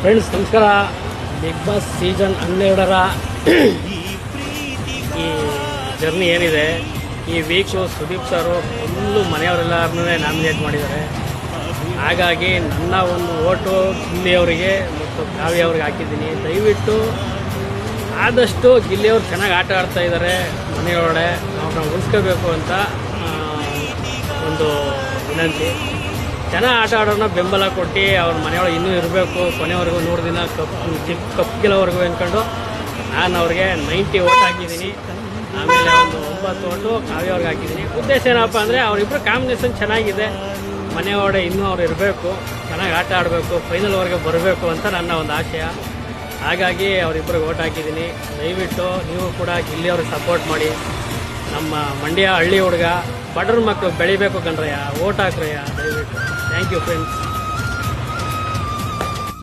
Friends ನಮಸ್ಕಾರ. Big boss season 12ರ ಈ journey ಏನಿದೆ, ಈ ವೀಕು ಸುದೀಪ್ ಸರು ಫುಲ್ಲು ಮನೆಯವರೆಲ್ಲರನ್ನೂ ನಾಮಿನೇಟ್ ಮಾಡಿದ್ದಾರೆ. ಹಾಗಾಗಿ ನನ್ನ ಒಂದು ಓಟು ಗಿಲ್ಲಿಯವರಿಗೆ ಮತ್ತು ಕಾವ್ಯ ಅವ್ರಿಗೆ ಹಾಕಿದ್ದೀನಿ. ದಯವಿಟ್ಟು ಆದಷ್ಟು ಗಿಲ್ಲಿಯವ್ರು ಚೆನ್ನಾಗಿ ಆಟ ಆಡ್ತಾ ಇದ್ದಾರೆ, ಮನೆಯೊಳಗಡೆ ಅವ್ರನ್ನ ಉಳಿಸ್ಕೋಬೇಕು ಅಂತ ಒಂದು ವಿನಂತಿ. ಚೆನ್ನಾಗಿ ಆಟ ಆಡೋಣ ಬೆಂಬಲ ಕೊಟ್ಟು ಅವ್ರ ಮನೆಯೊಳಗೆ ಇನ್ನೂ ಇರಬೇಕು, ಕೊನೆವರೆಗೂ 100 ದಿನ ಕಪ್ ಗೆಲ್ಲೋವರೆಗೂ ಅಂದ್ಕೊಂಡು ನಾನು ಅವ್ರಿಗೆ 90 ಓಟ್ ಹಾಕಿದ್ದೀನಿ. ಆಮೇಲೆ ಒಂದು 9 ಓಟು ಕಾವ್ಯ ಅವ್ರಿಗೆ ಹಾಕಿದ್ದೀನಿ. ಉದ್ದೇಶ ಏನಪ್ಪ ಅಂದರೆ ಅವರಿಬ್ಬರು ಕಾಂಬಿನೇಷನ್ ಚೆನ್ನಾಗಿದೆ, ಮನೆಯೊಳಗಡೆ ಇನ್ನೂ ಅವ್ರು ಇರಬೇಕು, ಚೆನ್ನಾಗಿ ಆಟ ಆಡಬೇಕು, ಫೈನಲ್ವರೆಗೆ ಬರಬೇಕು ಅಂತ ನನ್ನ ಒಂದು ಆಶಯ. ಹಾಗಾಗಿ ಅವರಿಬ್ಬರಿಗೆ ಓಟ್ ಹಾಕಿದ್ದೀನಿ. ದಯವಿಟ್ಟು ನೀವು ಕೂಡ ಗಿಲ್ಲಿಯವ್ರಿಗೆ ಸಪೋರ್ಟ್ ಮಾಡಿ. ನಮ್ಮ ಮಂಡ್ಯ ಹಳ್ಳಿ ಹುಡುಗ ಬಡವ್ರ ಮಕ್ಕಳು ಬೆಳಿಬೇಕು ಕಣ್ರಯ್ಯ, ಓಟ್ ಹಾಕ್ರಯ್ಯ ದಯವಿಟ್ಟು. Thank you friends.